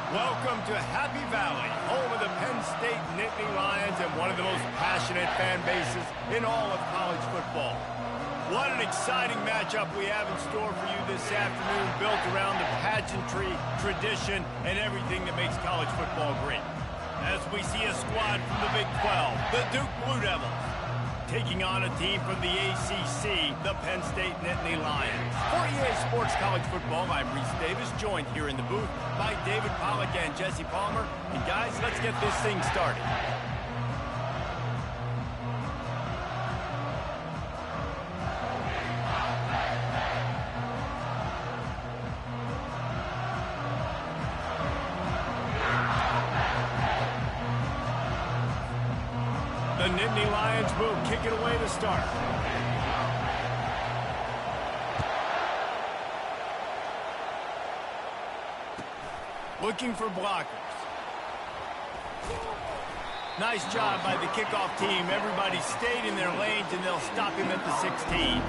Welcome to Happy Valley, home of the Penn State Nittany Lions and one of the most passionate fan bases in all of college football. What an exciting matchup we have in store for you this afternoon, built around the pageantry, tradition, and everything that makes college football great. As we see a squad from the Big 12, the Duke Blue Devils, taking on a team from the ACC, the Penn State Nittany Lions. For EA Sports College Football, I'm Reese Davis, joined here in the booth by David Pollack and Jesse Palmer. And guys, let's get this thing started. The Nittany Lions will kick it away to start. Looking for blockers. Nice job by the kickoff team. Everybody stayed in their lanes, and they'll stop him at the 16.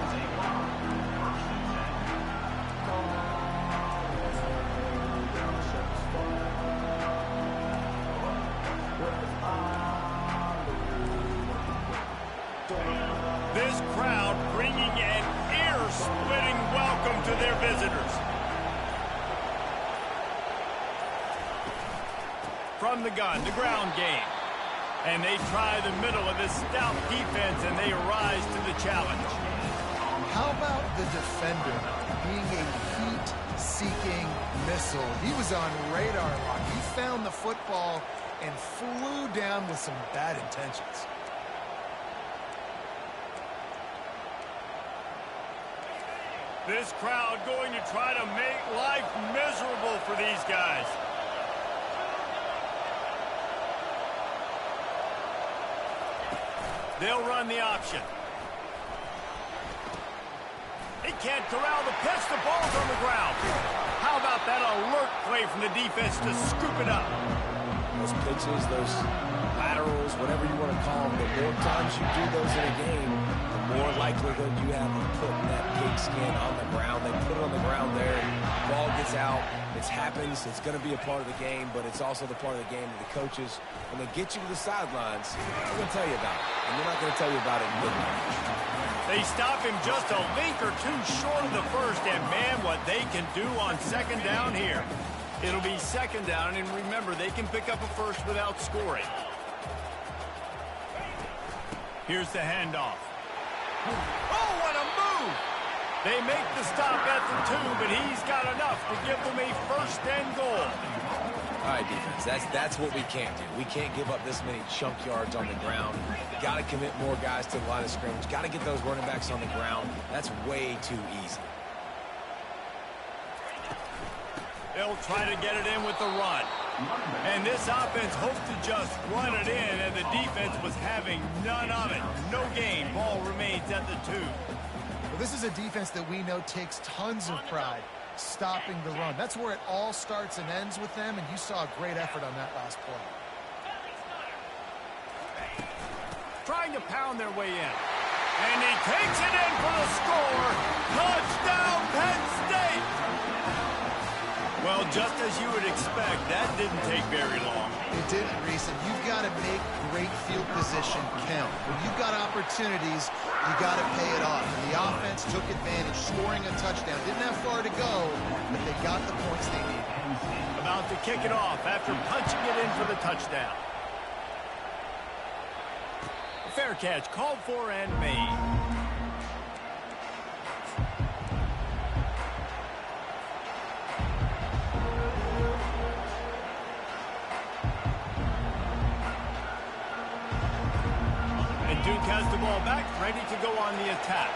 This crowd bringing an ear-splitting welcome to their visitors. From the gun, the ground game. And they try the middle of this stout defense, and they rise to the challenge. How about the defender being a heat-seeking missile? He was on radar lock. He found the football and flew down with some bad intentions. This crowd going to try to make life miserable for these guys. They'll run the option. They can't corral the pitch. The ball's on the ground. How about that alert play from the defense to scoop it up? Those pitches, those laterals, whatever you want to call them, the more times you do those in a game, the more likelihood you have of putting that pigskin on the ground. They put it on the ground there. Ball gets out. It happens. It's going to be a part of the game, but it's also the part of the game that the coaches, when they get you to the sidelines, they're going to tell you about it. And they're not going to tell you about it in midnight. They stop him just a link or two short of the first, and man, what they can do on second down here. It'll be second down, and remember, they can pick up a first without scoring. Here's the handoff. Oh, what a move! They make the stop at the 2, but he's got enough to give them a first and goal. All right, defense, that's what we can't do. We can't give up this many chunk yards on the ground. Got to commit more guys to the line of scrimmage. Got to get those running backs on the ground. That's way too easy. They'll try to get it in with the run. And this offense hoped to just run it in, and the defense was having none of it. No gain. Ball remains at the 2. Well, this is a defense that we know takes tons of pride stopping the run. That's where it all starts and ends with them, and you saw a great effort on that last play. Trying to pound their way in. And he takes it in for the score. Touchdown, Penn State! Well, just as you would expect, that didn't take very long. It didn't, Reese, and you've got to make great field position count. When you've got opportunities, you got to pay it off. And the offense took advantage, scoring a touchdown. Didn't have far to go, but they got the points they needed. About to kick it off after punching it in for the touchdown. A fair catch called for and made. Duke has the ball back, ready to go on the attack.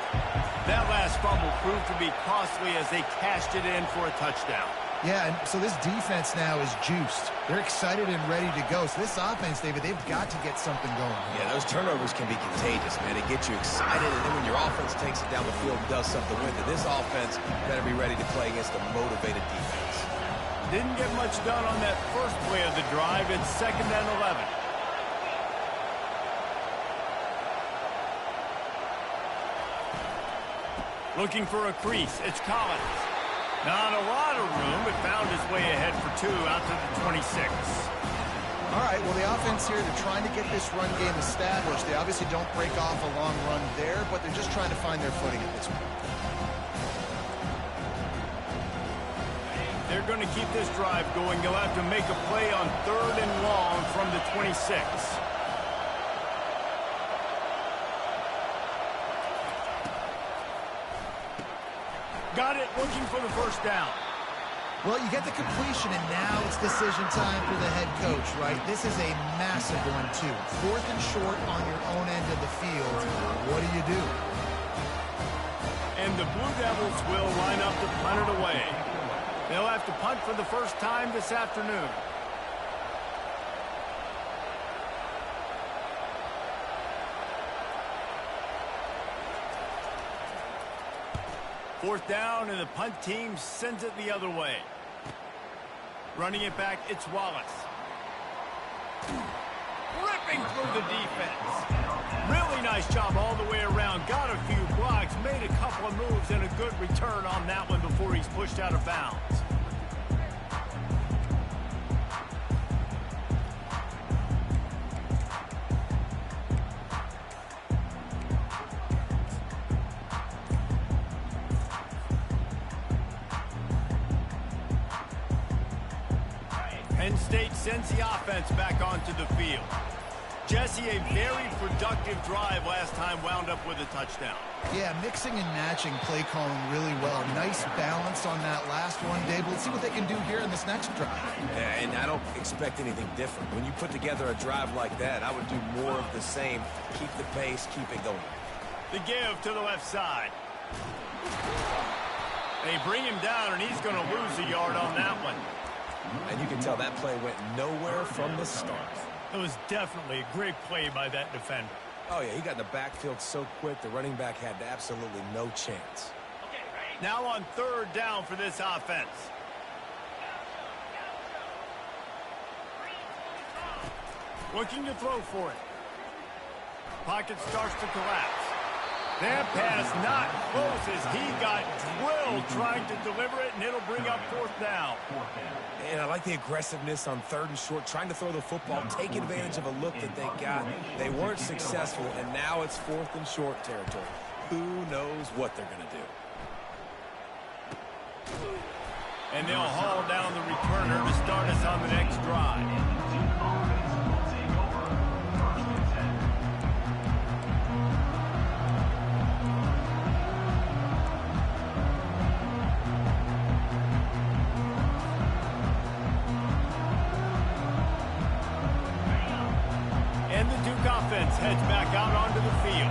That last fumble proved to be costly as they cashed it in for a touchdown. Yeah, and so this defense now is juiced. They're excited and ready to go. So this offense, David, they've got to get something going. Yeah, those turnovers can be contagious, man. They get you excited, and then when your offense takes it down the field and does something with it, this offense better be ready to play against a motivated defense. Didn't get much done on that first play of the drive. It's second and 11. Looking for a crease. It's Collins. Not a lot of room, but found his way ahead for 2 out to the 26. All right, well, the offense here, they're trying to get this run game established. They obviously don't break off a long run there, but they're just trying to find their footing at this point. They're going to keep this drive going. They'll have to make a play on 3rd and long from the 26. Got it, looking for the first down. Well, you get the completion, and now it's decision time for the head coach, right? This is a massive one, too. 4th and short on your own end of the field. What do you do? And the Blue Devils will line up to punt it away. They'll have to punt for the first time this afternoon. Fourth down, and the punt team sends it the other way. Running it back, it's Wallace. Ripping through the defense. Really nice job all the way around. Got a few blocks, made a couple of moves, and a good return on that one before he's pushed out of bounds. Penn State sends the offense back onto the field. Jesse, a very productive drive last time, wound up with a touchdown. Yeah, mixing and matching play calling really well. Nice balance on that last one, Dave. Let's see what they can do here in this next drive. Yeah, and I don't expect anything different. When you put together a drive like that, I would do more of the same. Keep the pace, keep it going. The give to the left side. They bring him down, and he's going to lose a yard on that one. And you can tell that play went nowhere from the start. It was definitely a great play by that defender. Oh, yeah, he got in the backfield so quick, the running back had absolutely no chance. Now on 3rd down for this offense. Looking to throw for it. Pocket starts to collapse. That pass not close as he got drilled trying to deliver it, and it'll bring up 4th down. And I like the aggressiveness on 3rd and short, trying to throw the football, take advantage of a look that they got. They weren't successful, and now it's 4th and short territory. Who knows what they're going to do? And they'll haul down the returner to start us on the next drive. Offense heads back out onto the field.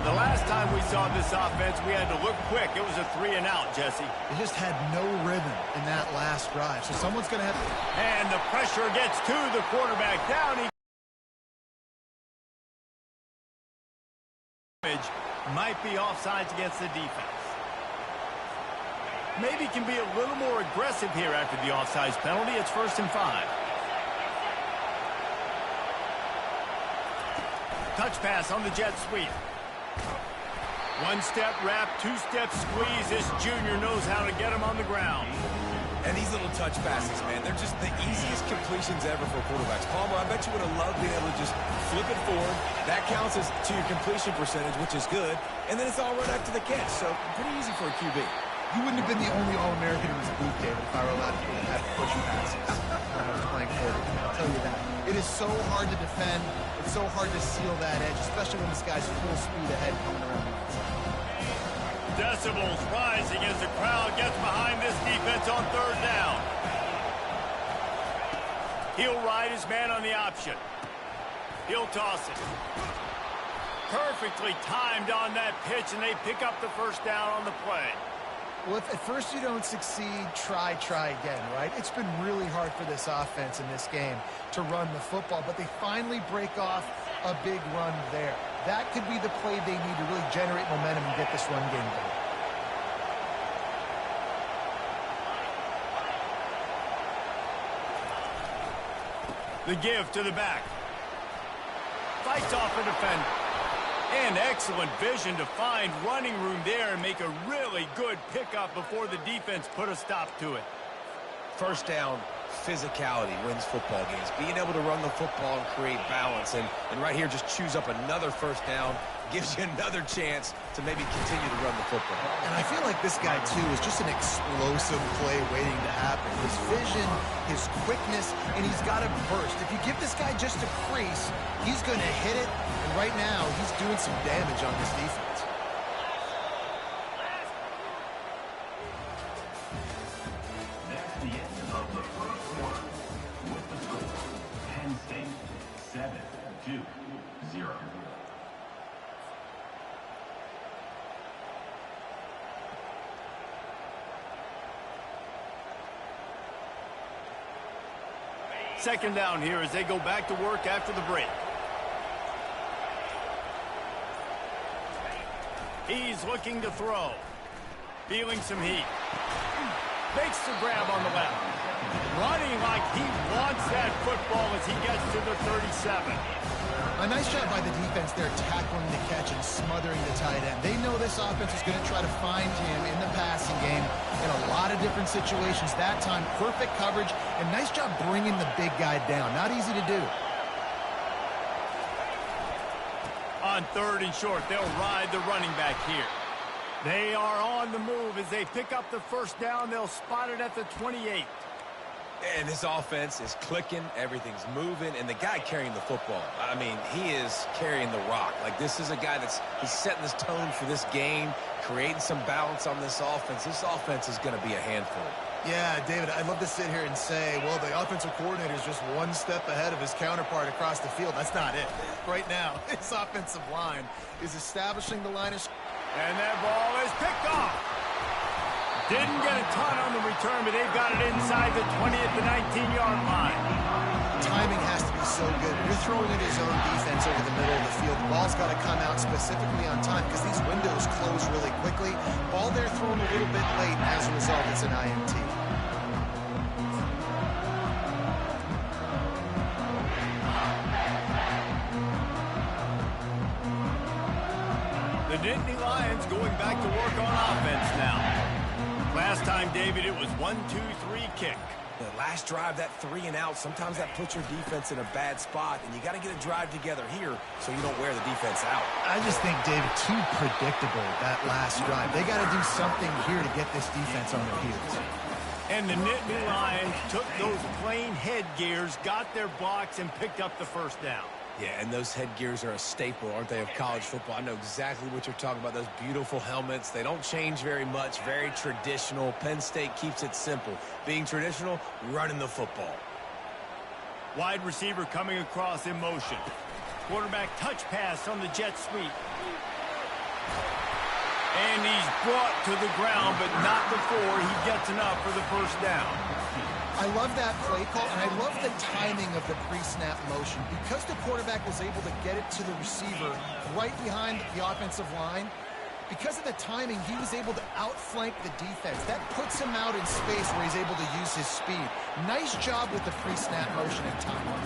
The last time we saw this offense, we had to look quick. It was a 3 and out, Jesse. They just had no rhythm in that last drive, so someone's going to have to... And the pressure gets to the quarterback. Down he might be offsides against the defense. Maybe can be a little more aggressive here after the offsides penalty. It's 1st and 5. Touch pass on the jet sweep. 1-step wrap, 2-step squeeze. This junior knows how to get him on the ground. And these little touch passes, man, they're just the easiest completions ever for quarterbacks. Palmer, I bet you would have loved being able to just flip it forward. That counts as to your completion percentage, which is good. And then it's all right after the catch, so pretty easy for a QB. You wouldn't have been the only All-American in this booth, David, if I were allowed to have push passes when I was playing quarterback. I'll tell you that. It is so hard to defend. It's so hard to seal that edge, especially when this guy's full speed ahead coming around the outside. Decibels rising as the crowd gets behind this defense on 3rd down. He'll ride his man on the option. He'll toss it. Perfectly timed on that pitch, and they pick up the first down on the play. Well, if at first you don't succeed, try again, right? It's been really hard for this offense in this game to run the football, but they finally break off a big run there. That could be the play they need to really generate momentum and get this run game going. The give to the back. Fights off a defender. And excellent vision to find running room there and make a really good pickup before the defense put a stop to it. 1st down, physicality wins football games. Being able to run the football and create balance. And right here, just choose up another first down. Gives you another chance to maybe continue to run the football. And I feel like this guy, too, is just an explosive play waiting to happen. His vision, his quickness, and he's got a burst. If you give this guy just a crease, he's going to hit it. And right now, he's doing some damage on this defense. That's the end of the first quarter. With the score, Penn State 7-0. Second down here as they go back to work after the break. He's looking to throw. Feeling some heat. Makes the grab on the left. Running like he wants that football as he gets to the 37. A nice job by the defense there, tackling the catch and smothering the tight end. They know this offense is going to try to find him in the passing game in a lot of different situations. That time, perfect coverage, and nice job bringing the big guy down. Not easy to do. On third and short, they'll ride the running back here. They are on the move as they pick up the first down. They'll spot it at the 28. And this offense is clicking, everything's moving, and the guy carrying the football, I mean, he is carrying the rock. Like, this is a guy he's setting this tone for this game, creating some balance on this offense. This offense is going to be a handful. Yeah, David, I'd love to sit here and say, well, the offensive coordinator is just one step ahead of his counterpart across the field. That's not it. Right now, his offensive line is establishing the line of... And that ball is picked off. Didn't get a ton on the return, but they've got it inside the 20 at the 19-yard line. Timing has to be so good. You're throwing at his own defense over the middle of the field. The ball's got to come out specifically on time because these windows close really quickly. Ball there thrown a little bit late. As a result, it's an INT. The Nittany Lions going back to work on offense now. Last time, David, it was 1-2-3 kick. The last drive, that 3 and out, sometimes that puts your defense in a bad spot, and you got to get a drive together here so you don't wear the defense out. I just think, David, too predictable, that last drive. They got to do something here to get this defense on their heels. And the Nittany Lions took those plain headgears, got their blocks, and picked up the first down. Yeah, and those headgears are a staple, aren't they, of college football? I know exactly what you're talking about, those beautiful helmets. They don't change very much, very traditional. Penn State keeps it simple. Being traditional, running the football. Wide receiver coming across in motion. Quarterback touch pass on the jet sweep. And he's brought to the ground, but not before he gets enough for the first down. I love that play call, and I love the timing of the pre-snap motion. Because the quarterback was able to get it to the receiver right behind the offensive line, because of the timing, he was able to outflank the defense. That puts him out in space where he's able to use his speed. Nice job with the pre-snap motion and timing.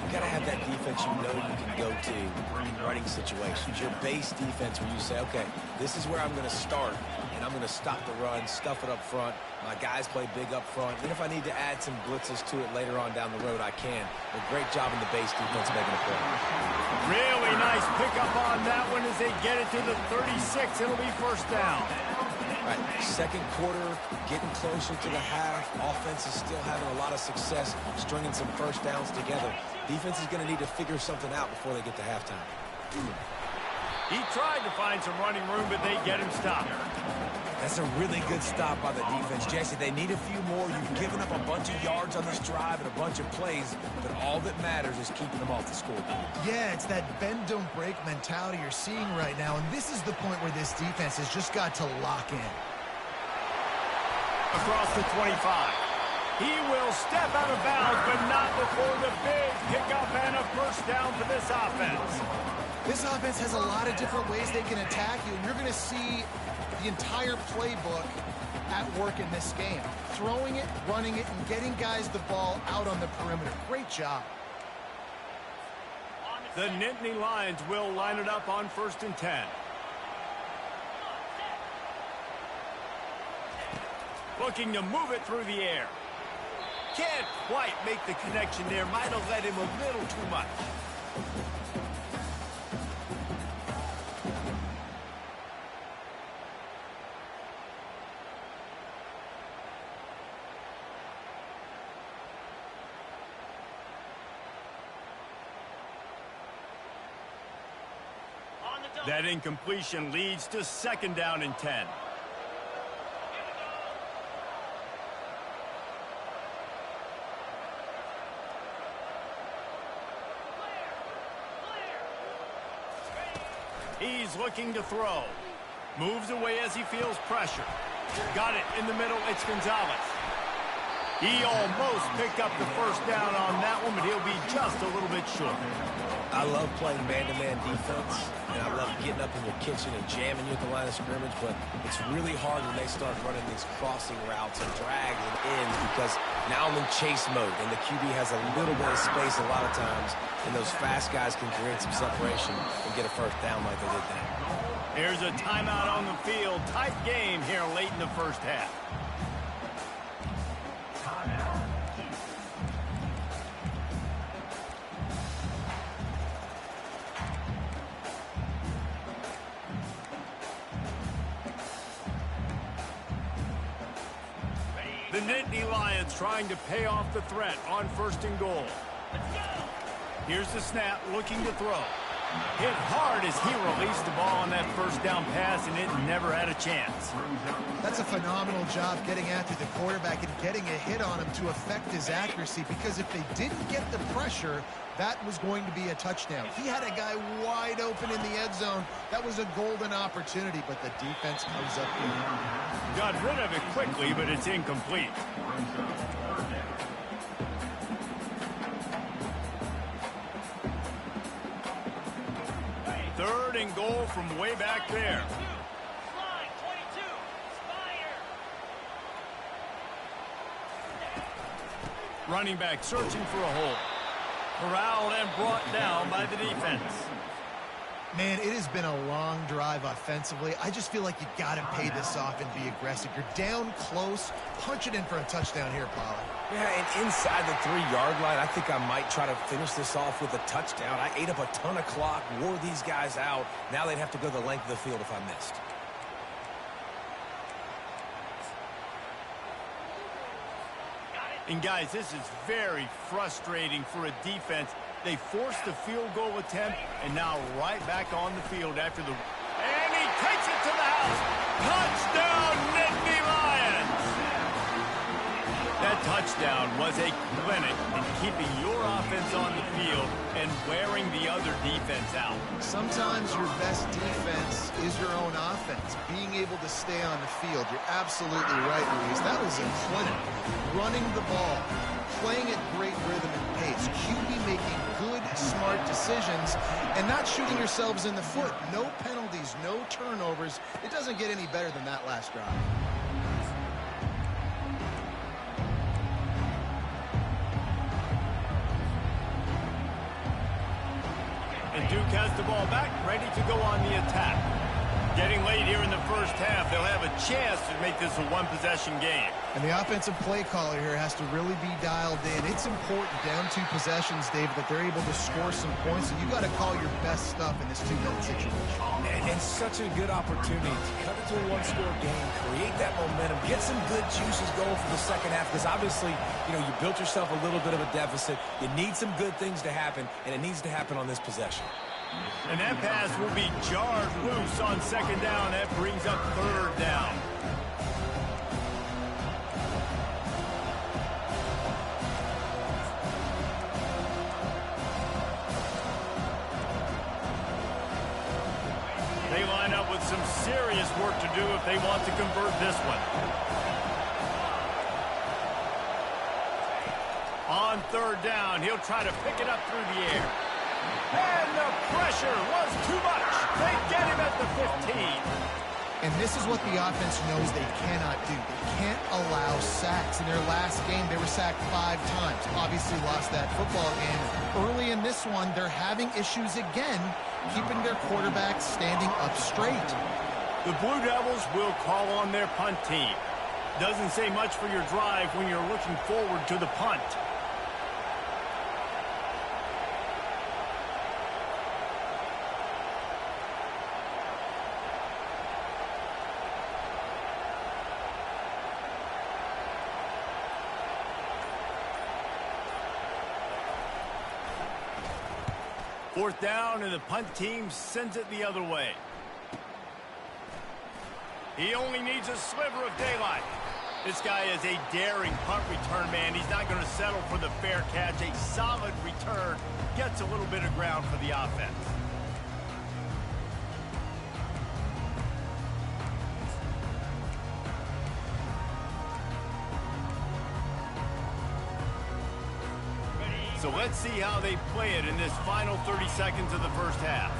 You got to have that defense you know you can go to in running situations. Your base defense where you say, okay, this is where I'm going to start, and I'm going to stop the run, stuff it up front. My guys play big up front. Then if I need to add some blitzes to it later on down the road, I can. But great job in the base defense making a play. Really nice pickup on that one as they get it to the 36. It'll be first down. All right, second quarter, getting closer to the half. Offense is still having a lot of success stringing some first downs together. Defense is going to need to figure something out before they get to halftime. He tried to find some running room, but they get him stopped. That's a really good stop by the defense. Jesse, they need a few more. You've given up a bunch of yards on this drive and a bunch of plays, but all that matters is keeping them off the scoreboard. Yeah, it's that bend, don't break mentality you're seeing right now, and this is the point where this defense has just got to lock in. Across the 25. He will step out of bounds, but not before the big pickup and a first down for this offense. This offense has a lot of different ways they can attack you, and you're going to see the entire playbook at work in this game. Throwing it, running it, and getting guys the ball out on the perimeter. Great job. The Nittany Lions will line it up on 1st and 10. Looking to move it through the air. Can't quite make the connection there. Might have led him a little too much. That incompletion leads to 2nd down and 10. He's looking to throw. Moves away as he feels pressure. Got it in the middle. It's Gonzalez. He almost picked up the 1st down on that one, but he'll be just a little bit short. I love playing man-to-man defense, and I love getting up in your kitchen and jamming you at the line of scrimmage, but it's really hard when they start running these crossing routes and drags and ends because now I'm in chase mode, and the QB has a little bit of space a lot of times, and those fast guys can create some separation and get a 1st down like they did there. Here's a timeout on the field. Tight game here late in the 1st half. The Nittany Lions trying to pay off the threat on 1st and goal. Here's the snap, looking to throw. Hit hard as he released the ball on that 1st down pass, and it never had a chance. That's a phenomenal job getting after the quarterback and getting a hit on him to affect his accuracy, because if they didn't get the pressure, that was going to be a touchdown. He had a guy wide open in the end zone. That was a golden opportunity, but the defense comes up with it. Got rid of it quickly, but it's incomplete. 3rd and goal from way back there. Running back searching for a hole. Corralled and brought down by the defense. Man, it has been a long drive offensively. I just feel like you got to pay this off and be aggressive. You're down close. Punch it in for a touchdown here, Paulo. Yeah, and inside the 3-yard line, I think I might try to finish this off with a touchdown. I ate up a ton of clock, wore these guys out. Now they'd have to go the length of the field if I missed. And guys, this is very frustrating for a defense. They forced the field goal attempt, and now right back on the field after the... And he takes it to the house! Touchdown, Nittany Lions! That touchdown was a clinic in keeping your offense on the field and wearing the other defense out. Sometimes your best defense is your own offense, being able to stay on the field. You're absolutely right, Luis. That was a clinic. Running the ball, playing at great rhythm and pace, QB making good, smart decisions, and not shooting yourselves in the foot. No penalties, no turnovers. It doesn't get any better than that last drive. And Duke has the ball back, ready to go on the attack. Getting late here in the 1st half, they'll have a chance to make this a one-possession game. And the offensive play caller here has to really be dialed in. It's important down 2 possessions, David, that they're able to score some points. So you got to call your best stuff in this 2-minute situation. And such a good opportunity to cut it to a 1-score game, create that momentum, get some good juices going for the 2nd half, because obviously, you built yourself a little bit of a deficit. You need some good things to happen, and it needs to happen on this possession. And that pass will be jarred loose on 2nd down. That brings up 3rd down. They line up with some serious work to do if they want to convert this one. On 3rd down, he'll try to pick it up through the air. And the pressure was too much. They get him at the 15. And this is what the offense knows they cannot do. They can't allow sacks. In their last game, they were sacked 5 times. Obviously lost that football game. Early in this one, they're having issues again, keeping their quarterback standing up straight. The Blue Devils will call on their punt team. Doesn't say much for your drive when you're looking forward to the punt. Fourth down, and the punt team sends it the other way. He only needs a sliver of daylight. This guy is a daring punt return man. He's not going to settle for the fair catch. A solid return gets a little bit of ground for the offense. So let's see how they play it in this final 30 seconds of the first half.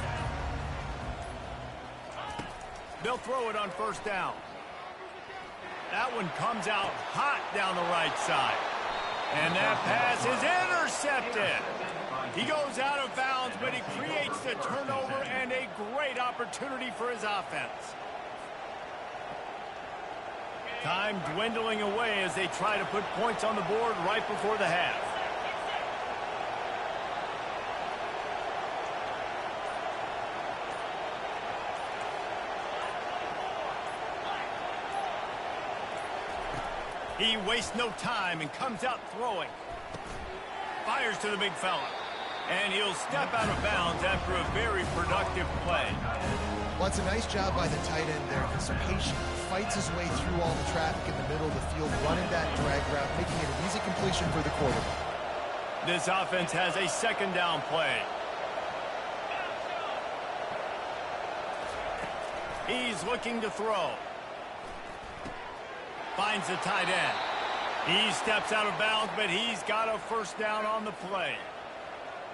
They'll throw it on first down. That one comes out hot down the right side. And that pass is intercepted. He goes out of bounds, but he creates the turnover and a great opportunity for his offense. Time dwindling away as they try to put points on the board right before the half. He wastes no time and comes out throwing. Fires to the big fella. And he'll step out of bounds after a very productive play. Well, it's a nice job by the tight end there. He's so patient. Fights his way through all the traffic in the middle of the field, running that drag route, making it an easy completion for the quarterback. This offense has a second down play. He's looking to throw. Finds the tight end. He steps out of bounds, but he's got a first down on the play.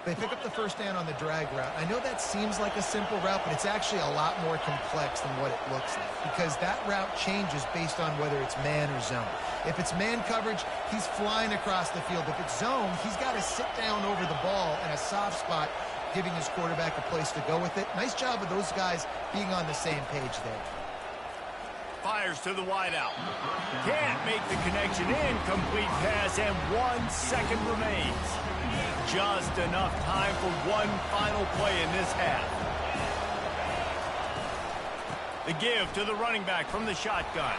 They pick up the first down on the drag route. I know that seems like a simple route, but it's actually a lot more complex than what it looks like, because that route changes based on whether it's man or zone. If it's man coverage, he's flying across the field. If it's zone, he's got to sit down over the ball in a soft spot, giving his quarterback a place to go with it. Nice job of those guys being on the same page there. Fires to the wideout. Can't make the connection. Incomplete pass, and 1 second remains. Just enough time for one final play in this half. The give to the running back from the shotgun.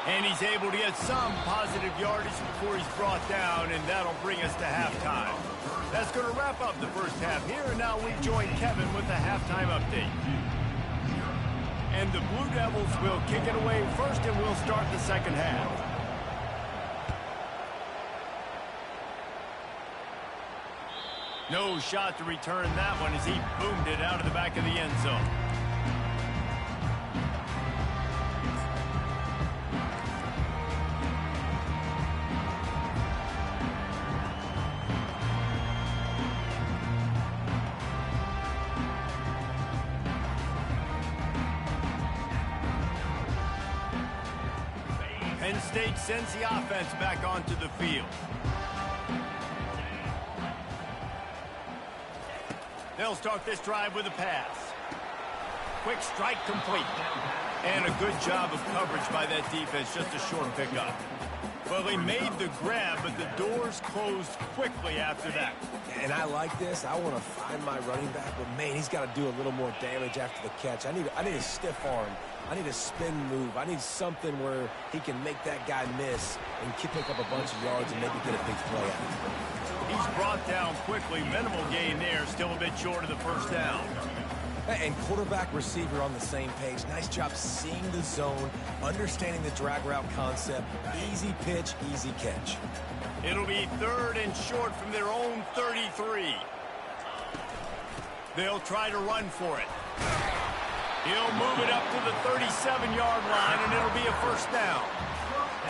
And he's able to get some positive yardage before he's brought down, and that'll bring us to halftime. That's going to wrap up the first half here, and now we join Kevin with the halftime update. And the Blue Devils will kick it away first, and we'll start the second half. No shot to return that one as he boomed it out of the back of the end zone. Penn State sends the offense back onto the field. They'll start this drive with a pass. Quick strike complete. And a good job of coverage by that defense, just a short pickup. Well, they made the grab, but the doors closed quickly after that. And I like this. I want to find my running back, but man, he's got to do a little more damage after the catch. I need a stiff arm. I need a spin move. I need something where he can make that guy miss and pick up a bunch of yards and maybe get a big play out of it. He's brought down quickly. Minimal gain there. Still a bit short of the first down. And quarterback receiver on the same page. Nice job seeing the zone, understanding the drag route concept. Easy pitch, easy catch. It'll be third and short from their own 33. They'll try to run for it. He'll move it up to the 37-yard line, and it'll be a first down.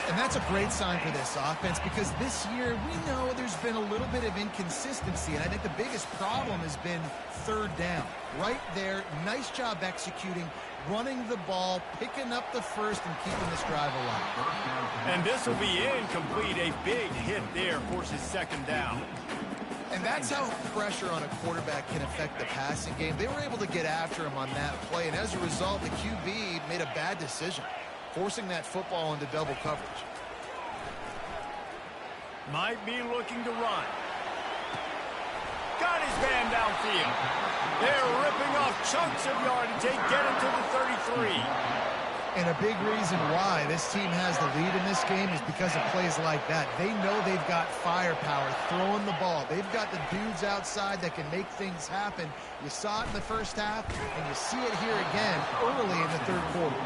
And that's a great sign for this offense, because this year we know there's been a little bit of inconsistency, and I think the biggest problem has been third down. Right there, nice job executing, running the ball, picking up the first, and keeping this drive alive. And this will be incomplete. A big hit there forces second down. And that's how pressure on a quarterback can affect the passing game. They were able to get after him on that play, and as a result, the QB made a bad decision. forcing that football into double coverage. Might be looking to run. Got his man downfield. They're ripping off chunks of yardage. They get it to the 33. And a big reason why this team has the lead in this game is because of plays like that. They know they've got firepower throwing the ball. They've got the dudes outside that can make things happen. You saw it in the first half, and you see it here again early in the third quarter.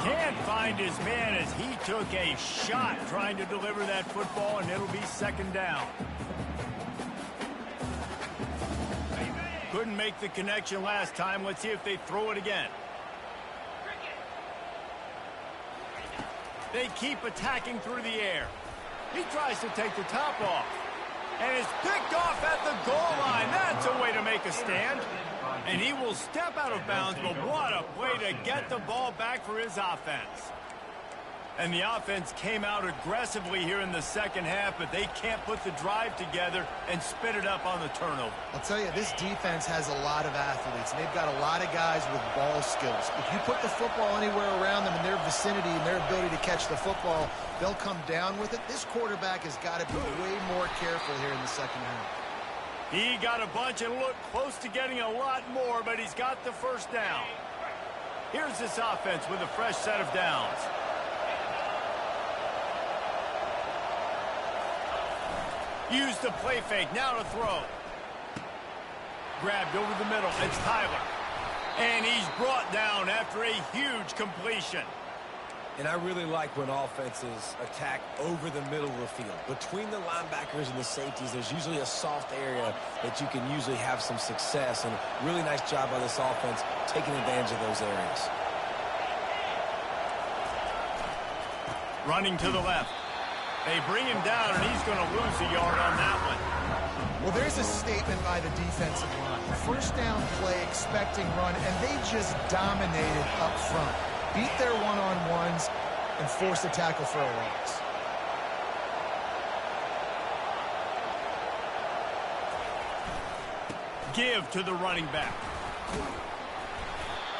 Can't find his man as he took a shot trying to deliver that football, and it'll be second down. Couldn't make the connection last time. Let's see if they throw it again. They keep attacking through the air. He tries to take the top off. And is picked off at the goal line. That's a way to make a stand. And he will step out of bounds, but what a play to get the ball back for his offense. And the offense came out aggressively here in the second half, but they can't put the drive together and spit it up on the turnover. I'll tell you, this defense has a lot of athletes, and they've got a lot of guys with ball skills. If you put the football anywhere around them in their vicinity and their ability to catch the football, they'll come down with it. This quarterback has got to be way more careful here in the second half. He got a bunch and looked close to getting a lot more, but he's got the first down. Here's this offense with a fresh set of downs. Use the play fake, now to throw. Grabbed over the middle, it's Tyler. And he's brought down after a huge completion. And I really like when offenses attack over the middle of the field. Between the linebackers and the safeties, there's usually a soft area that you can usually have some success. And really nice job by this offense taking advantage of those areas. Running to the left. They bring him down, and he's going to lose a yard on that one. Well, there's a statement by the defensive line. First down play, expecting run, and they just dominated up front. Beat their one-on-ones and force a tackle for a loss. Give to the running back.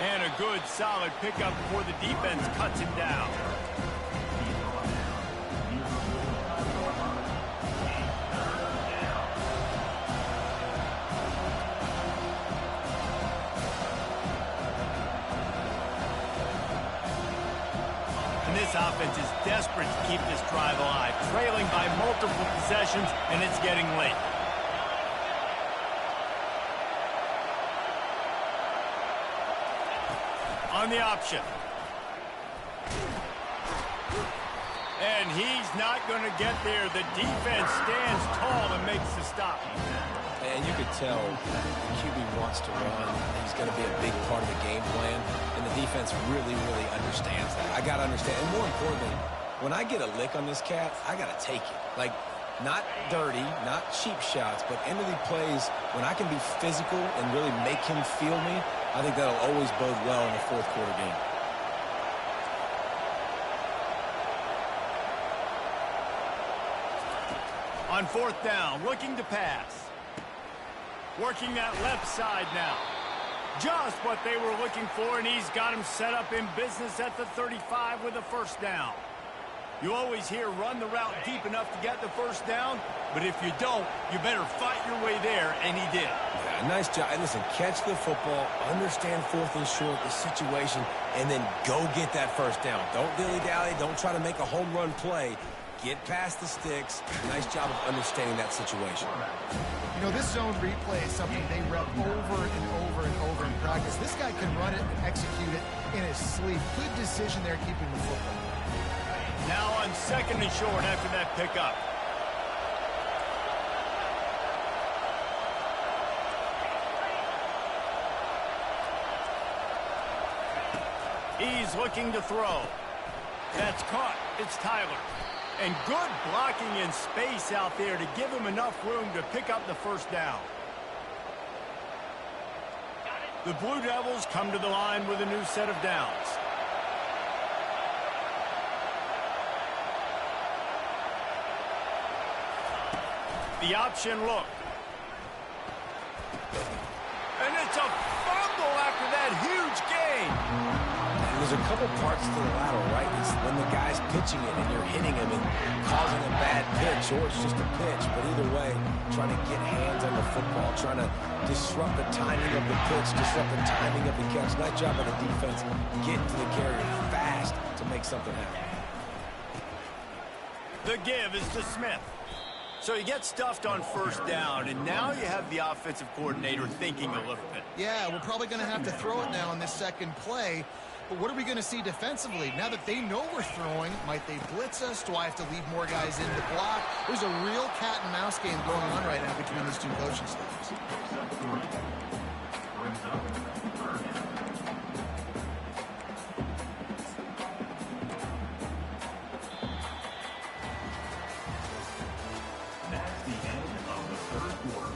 And a good, solid pickup before the defense cuts him down. This offense is desperate to keep this drive alive, trailing by multiple possessions, and it's getting late. On the option. And he's not going to get there. The defense stands tall and makes the stop. And you could tell the QB wants to run. He's going to be a big part of the game plan. And the defense really, really understands that. I got to understand. And more importantly, when I get a lick on this cat, I got to take it. Like, not dirty, not cheap shots, but end of the plays, when I can be physical and really make him feel me, I think that'll always bode well in the fourth quarter game. On fourth down, looking to pass. Working that left side now. Just what they were looking for, and he's got him set up in business at the 35 with a first down. You always hear run the route deep enough to get the first down, but if you don't, you better fight your way there, and he did. Yeah, nice job. And listen, catch the football, understand fourth and short, the situation, and then go get that first down. Don't dilly-dally. Don't try to make a home run play. Get past the sticks. Nice job of understanding that situation. You know, this zone replay is something they rep over and over and over in practice. This guy can run it and execute it in his sleep. Good decision there keeping the football. Now on second and short after that pickup. He's looking to throw. That's caught. It's Tyler. And good blocking in space out there to give him enough room to pick up the first down. The Blue Devils come to the line with a new set of downs. The option look. And it's a fumble after that huge gain. There's a couple parts to the lateral, right? It's when the guy's pitching it and you're hitting him and causing a bad pitch, or it's just a pitch. But either way, trying to get hands on the football, trying to disrupt the timing of the pitch, disrupt the timing of the catch. Nice job by the defense getting to the carrier fast to make something happen. The give is to Smith. So you get stuffed on first down, and now you have the offensive coordinator thinking a little bit. Yeah, we're probably going to have to throw it now in this second play. But what are we going to see defensively? Now that they know we're throwing, might they blitz us? Do I have to leave more guys in to block? There's a real cat and mouse game going on right now between these two coaching staffs. That's the end of the third quarter.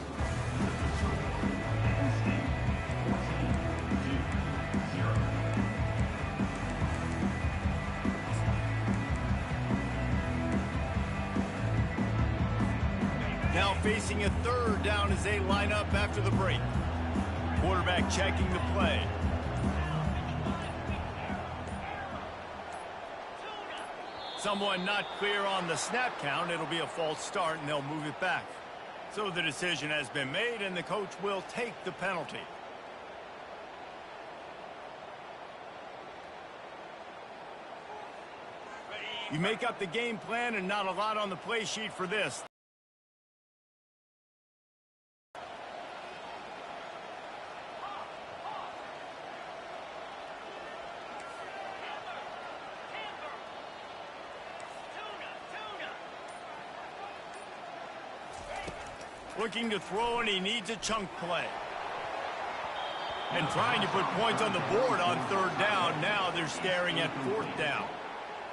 Now facing a third down as they line up after the break. Quarterback checking the play. Someone not clear on the snap count. It'll be a false start, and they'll move it back. So the decision has been made, and the coach will take the penalty. You make up the game plan, and not a lot on the play sheet for this. Looking to throw, and he needs a chunk play. And trying to put points on the board on third down. Now they're staring at fourth down.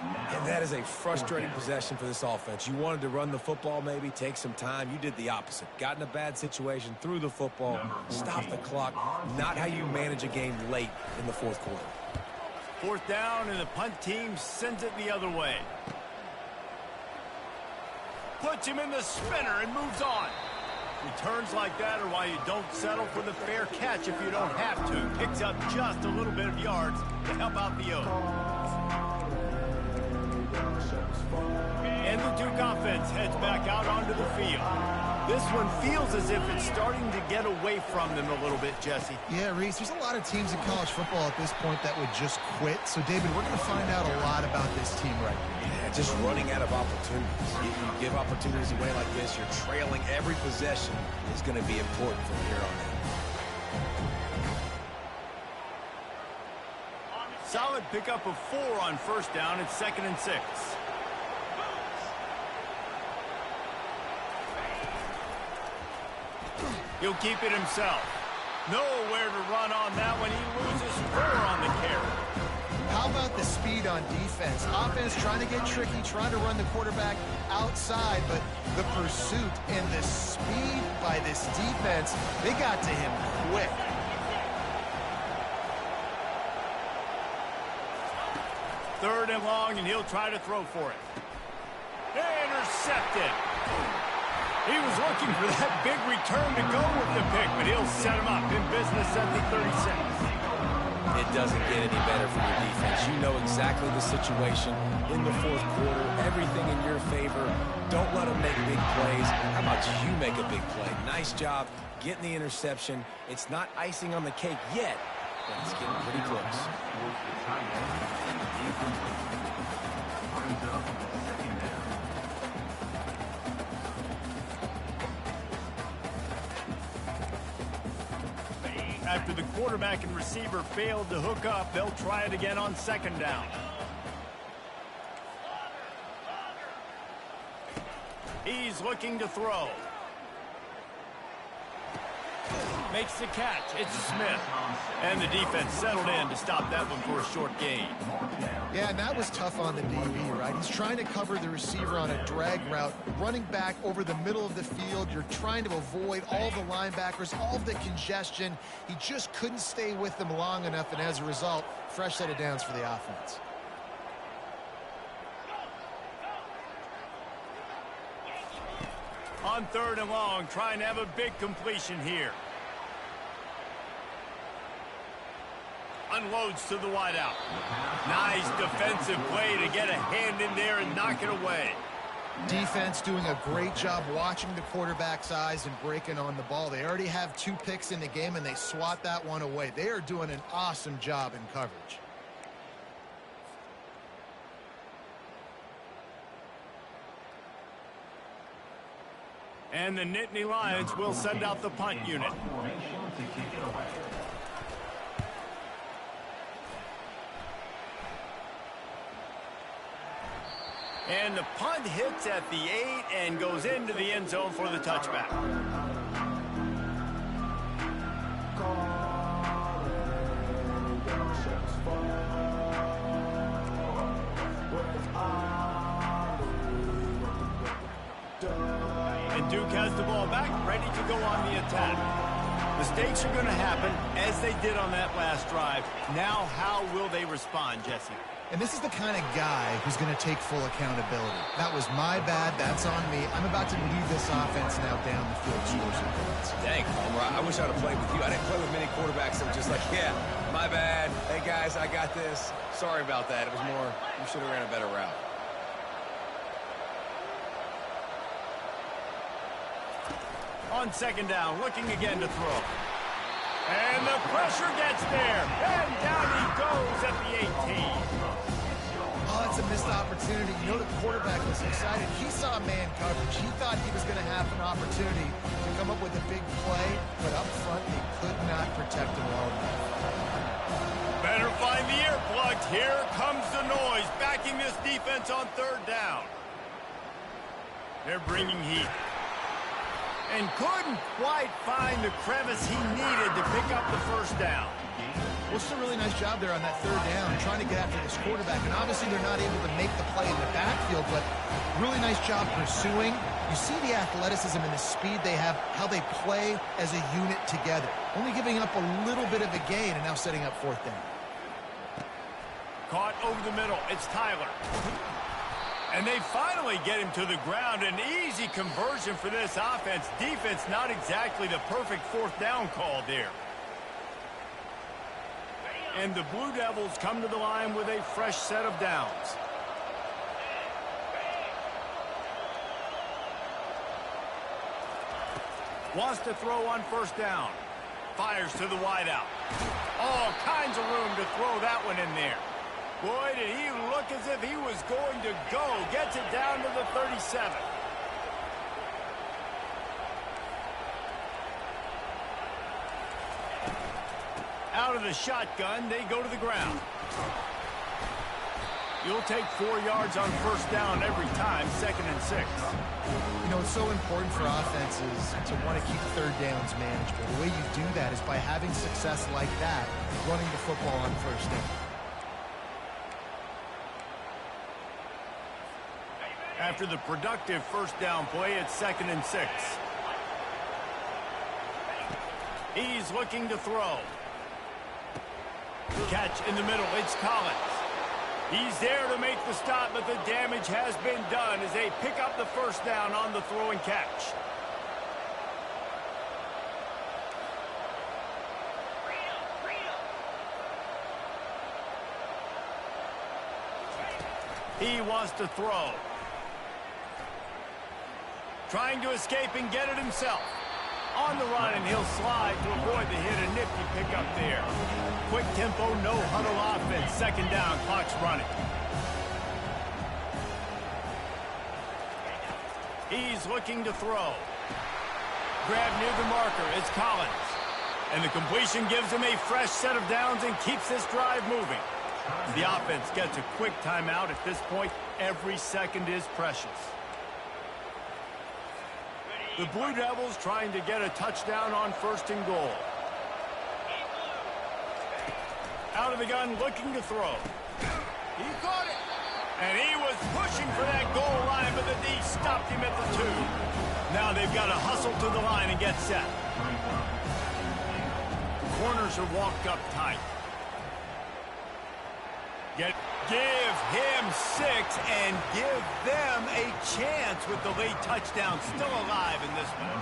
And that is a frustrating possession for this offense. You wanted to run the football, maybe take some time. You did the opposite. Got in a bad situation, threw the football, stopped the clock. Not how you manage a game late in the fourth quarter. Fourth down, and the punt team sends it the other way. Puts him in the spinner and moves on. Returns like that are why you don't settle for the fair catch if you don't have to. Picks up just a little bit of yards to help out the Oaks. And the Duke offense heads back out onto the field. This one feels as if it's starting to get away from them a little bit, Jesse. Yeah, Reese, there's a lot of teams in college football at this point that would just quit. So, David, we're going to find out a lot about this team right now. Yeah, just running out of opportunities. If you give opportunities away like this, you're trailing every possession is going to be important from here on out. Solid pickup of 4 on first down. It's 2nd and 6. He'll keep it himself. Nowhere to run on that one. He loses 4 on the carry. How about the speed on defense? Offense trying to get tricky, trying to run the quarterback outside, but the pursuit and the speed by this defense, they got to him quick. Third and long, and he'll try to throw for it. Intercepted. He was looking for that big return to go with the pick, but he'll set him up in business at the 36. It doesn't get any better for your defense. You know exactly the situation in the fourth quarter. Everything in your favor. Don't let them make big plays. How about you make a big play? Nice job getting the interception. It's not icing on the cake yet, but it's getting pretty close. After the quarterback and receiver failed to hook up, they'll try it again on 2nd down. He's looking to throw. Makes the catch. It's Smith. And the defense settled in to stop that one for a short gain. Yeah, and that was tough on the DB, right? He's trying to cover the receiver on a drag route, running back over the middle of the field. You're trying to avoid all the linebackers, all the congestion. He just couldn't stay with them long enough, and as a result, fresh set of downs for the offense. On 3rd and long, trying to have a big completion here. unloads to the wideout. Nice defensive play to get a hand in there and knock it away. Defense doing a great job watching the quarterback's eyes and breaking on the ball. They already have 2 picks in the game, and they swat that one away. They are doing an awesome job in coverage. And the Nittany Lions will send out the punt unit. And the punt hits at the 8 and goes into the end zone for the touchback. And Duke has the ball back, ready to go on the attack. Mistakes are going to happen, as they did on that last drive. Now, how will they respond, Jesse? And this is the kind of guy who's going to take full accountability. That was my bad. That's on me. I'm about to lead this offense now down the field, score some points. Dang, Palmer, I wish I would have played with you. I didn't play with many quarterbacks that were just like, yeah, my bad. Hey, guys, I got this. Sorry about that. It was more, you should have ran a better route. On second down, looking again to throw. And the pressure gets there. And down he goes at the 18. Oh, it's a missed opportunity. You know the quarterback was excited. He saw man coverage. He thought he was going to have an opportunity to come up with a big play, but up front they could not protect him well enough. Better find the earplugs. Here comes the noise, backing this defense on third down. They're bringing heat. And couldn't quite find the crevice he needed to pick up the first down. Well, it's a really nice job there on that third down, trying to get after this quarterback. And obviously they're not able to make the play in the backfield, but really nice job pursuing. You see the athleticism and the speed they have, how they play as a unit together. Only giving up a little bit of a gain and now setting up fourth down. Caught over the middle. It's Tyler. And they finally get him to the ground. An easy conversion for this offense. Defense not exactly the perfect fourth down call there. And the Blue Devils come to the line with a fresh set of downs. Wants to throw on first down. Fires to the wideout. All kinds of room to throw that one in there. Boy, did he look as if he was going to go. Gets it down to the 37. Out of the shotgun, they go to the ground. You'll take 4 yards on first down every time, 2nd and 6. You know, it's so important for offenses to want to keep third downs manageable. The way you do that is by having success like that, running the football on first down. After the productive first down play, it's 2nd and 6. He's looking to throw. Catch in the middle, it's Collins. He's there to make the stop, but the damage has been done as they pick up the first down on the throw and catch. He wants to throw. Trying to escape and get it himself. On the run, and he'll slide to avoid the hit. A nifty pickup there. Quick tempo, no huddle offense. 2nd down, clock's running. He's looking to throw. Grab near the marker, it's Collins. And the completion gives him a fresh set of downs and keeps this drive moving. The offense gets a quick timeout. At this point, every second is precious. The Blue Devils trying to get a touchdown on 1st and goal. Out of the gun, looking to throw. He caught it. And he was pushing for that goal line, but the D stopped him at the 2. Now they've got to hustle to the line and get set. Corners are walked up tight. Give him 6 and give them a chance with the late touchdown still alive in this one.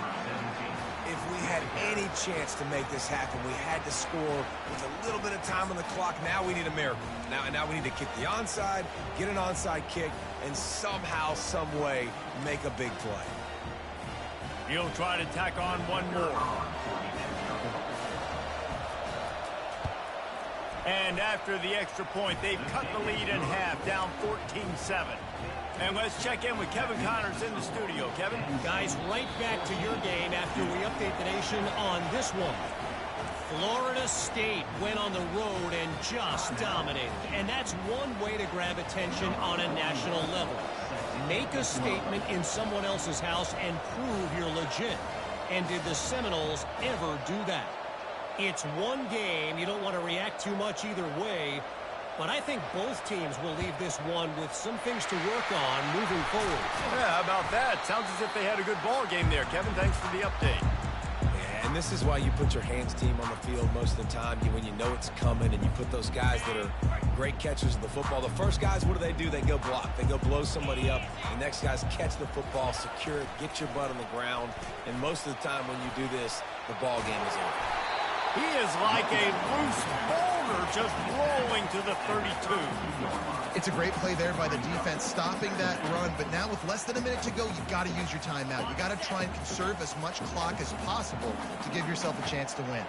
If we had any chance to make this happen, we had to score with a little bit of time on the clock. Now we need a miracle. Now we need to kick the onside, get an onside kick, and somehow, some way, make a big play. He'll try to tack on one more. And after the extra point, they've cut the lead in half, down 14-7. And let's check in with Kevin Connors in the studio. Kevin? Guys, right back to your game after we update the nation on this one. Florida State went on the road and just dominated. And that's one way to grab attention on a national level. Make a statement in someone else's house and prove you're legit. And did the Seminoles ever do that? It's one game. You don't want to react too much either way. But I think both teams will leave this one with some things to work on moving forward. Yeah, how about that? Sounds as if they had a good ball game there. Kevin, thanks for the update. Yeah, and this is why you put your hands team on the field most of the time, when you know it's coming, and you put those guys that are great catchers of the football. The first guys, what do? They go block. They go blow somebody up. The next guys catch the football, secure it, get your butt on the ground. And most of the time when you do this, the ball game is over. He is like a loose boulder just rolling to the 32. It's a great play there by the defense, stopping that run. But now with less than a minute to go, you've got to use your timeout. You've got to try and conserve as much clock as possible to give yourself a chance to win.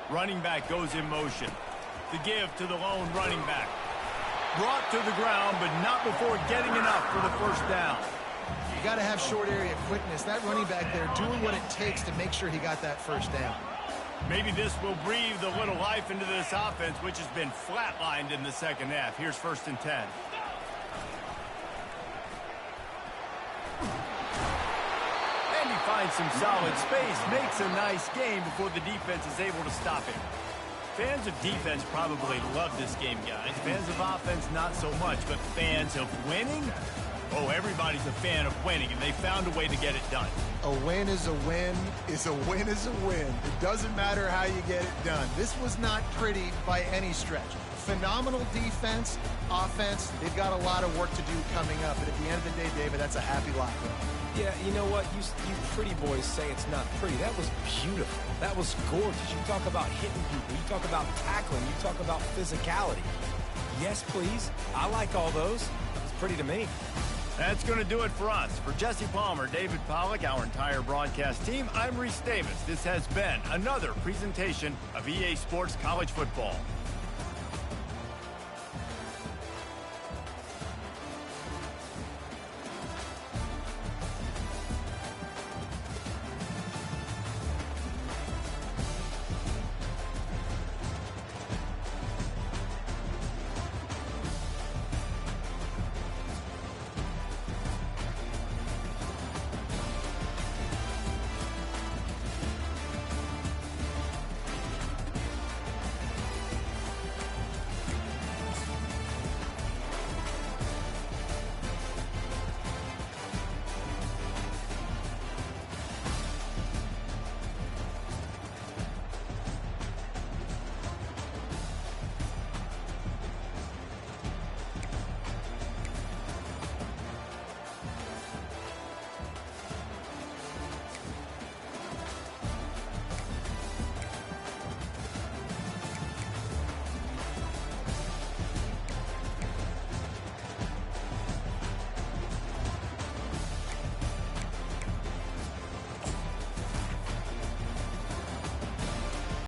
Running back goes in motion. The give to the lone running back. Brought to the ground, but not before getting enough for the first down. You got to have short area quickness. That running back there doing what it takes to make sure he got that first down. Maybe this will breathe a little life into this offense, which has been flatlined in the second half. Here's 1st and 10. And he finds some solid space, makes a nice game before the defense is able to stop him. Fans of defense probably love this game, guys. Fans of offense, not so much. But fans of winning? Oh, everybody's a fan of winning, and they found a way to get it done. A win is a win is a win is a win. It doesn't matter how you get it done. This was not pretty by any stretch. Phenomenal defense, offense. They've got a lot of work to do coming up. But at the end of the day, David, that's a happy lot. Yeah, you know what? You pretty boys say it's not pretty. That was beautiful. That was gorgeous. You talk about hitting people. You talk about tackling. You talk about physicality. Yes, please. I like all those. It's pretty to me. That's going to do it for us. For Jesse Palmer, David Pollack, our entire broadcast team, I'm Reese Davis. This has been another presentation of EA Sports College Football.